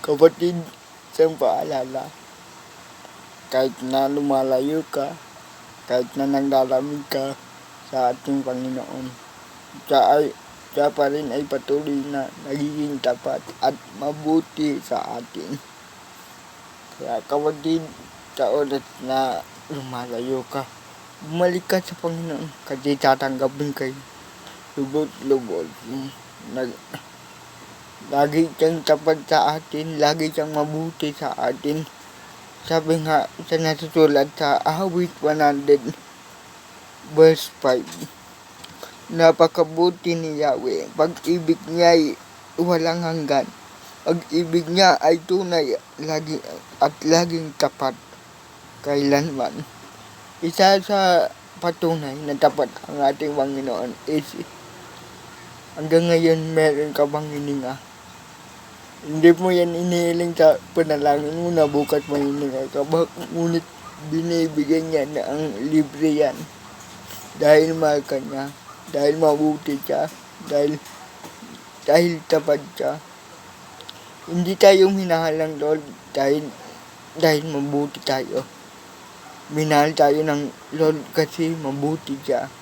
Kapatid, isang paalala, kahit na lumalayo ka, kahit na naglalamig ka sa ating Panginoon, siya pa rin ay patuloy na nagiging tapat at mabuti sa atin. Kaya kapatid, sa oras na lumalayo ka, bumalik ka sa Panginoon kasi tatanggapin kayo lubos-lubos. Lagi siyang tapat sa atin, lagi siyang mabuti sa atin. Sabi nga sa nasusulat sa Awit 100 verse 5, napakabuti ni Yahweh, pag-ibig niya ay walang hanggan. Pag-ibig niya ay tunay laging tapat kailanman. Isa sa patunay na tapat ang ating Panginoon is hanggang ngayon meron ka bang hininga? Hindi mo yan inihiling sa panalangin mo na bukas may hininga ka ba, ngunit binibigyan niya na ang libre yan. Dahil mahal ka niya, dahil mabuti siya, dahil tapat siya. Hindi tayo minahal ng Lord dahil mabuti tayo. Minahal tayo ng Lord kasi mabuti siya.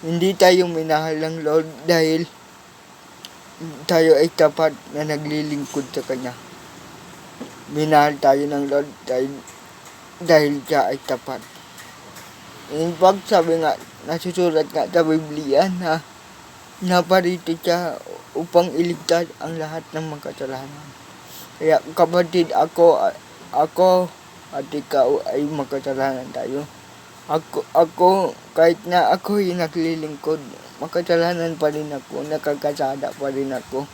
Hindi tayo minahal ng Lord dahil tayo ay tapat na naglilingkod sa Kanya. Minahal tayo ng Lord dahil siya ay tapat. In fact, sabi nga, nasusulat nga sa Biblia na naparito siya upang iligtas ang lahat ng makasalanan. Kaya kapatid, ako at ikaw ay makasalanan tayo. Ako kahit na ako ay naglilingkod, makasalanan pa rin ako, nakakasada pa rin ako.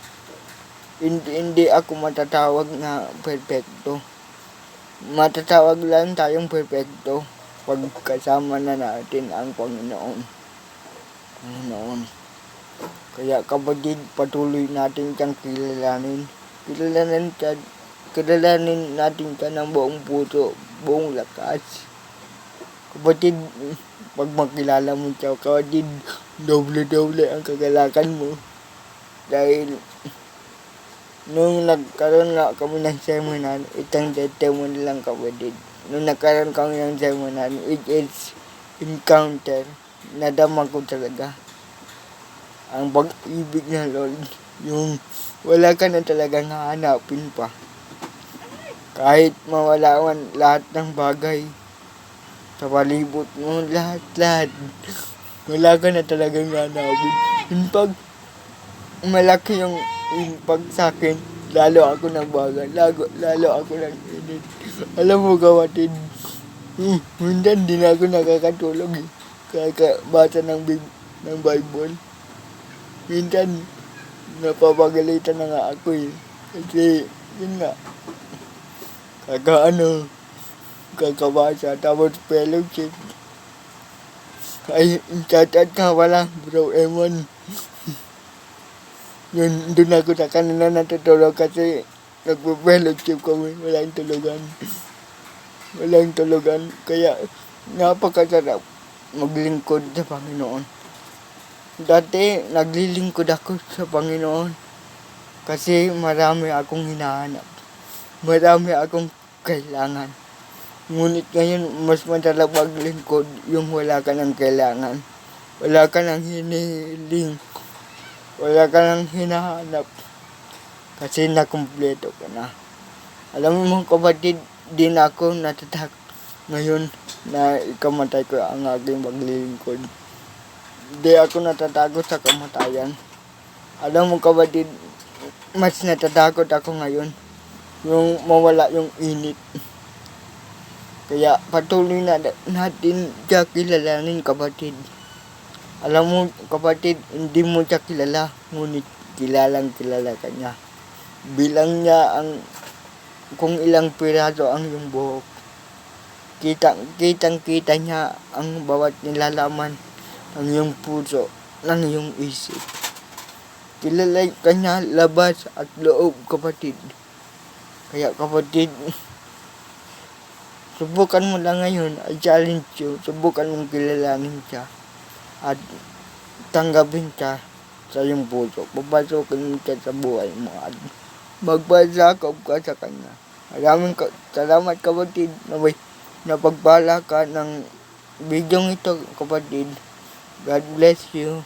Hindi ako matatawag na perfecto. Matatawag lang tayong perfecto pag kasama na natin ang Panginoon. Kaya kapatid, patuloy natin siyang kilalanin. Kilalanin natin siya ng buong puso, buong lakas. Kapatid, pag makilala mo siya, kapatid, doble-doble ang kagalakan mo. Dahil nung nagkaroon nga kami ng seminar, itang testimony lang kapatid. Nung nagkaroon kami ng seminar, it is encounter, nadama ko talaga ang pag-ibig ng Lord. Yung wala ka na talagang hahanapin pa. Kahit mawala man lahat ng bagay sa palibot mo, lahat. Wala ka na talagang hanapin. In fact, malaki yung impact sa akin. Lalo ako nagbagal. Lalo ako nag-edit. Alam mo kapatid, minsan di na ako nakakatulog kakabasa ng Bible. Minsan, napapagalitan na nga ako eh. Kasi, yun nga, kakabasa, tapos fellowship. Ay, chat ka pala, Bro Emon. Doon ako sa kanila natutulog kasi nagpo-fellowship kami, walang tulugan. Kaya, napakasarap maglingkod sa Panginoon. Dati, naglilingkod ako sa Panginoon kasi marami akong hinahanap. Marami akong kailangan. Ngunit ngayon, mas madala maglingkod yung wala ka ng kailangan. Wala ka ng hinihiling. Wala ka ng hinahanap. Kasi nakumpleto ka na. Alam mo kapatid, di na ako natatak ngayon na ikamatay ko ang aking maglilingkod. Di ako natatakot sa kamatayan. Alam mo kapatid, mas natatakot ako ngayon yung mawala yung init. Kaya patuloy na natin siya kilalanin kapatid. Alam mo kapatid, hindi mo siya kilala, ngunit kilala ka niya. Bilang niya kung ilang piraso ang iyong buhok. Kitang-kita niya ang bawat nilalaman ng iyong puso, ng iyong isip. Kilala ka niya labas at loob kapatid. Kaya kapatid, subukan mo lang ngayon, I challenge you, subukan mong kilalanin siya at tanggapin siya sa iyong puso. Papasukin mo siya sa buhay mo at magpasakop ka sa Kanya. Maraming salamat kapatid na may napagpala ka ng bidyong ito kapatid. God bless you.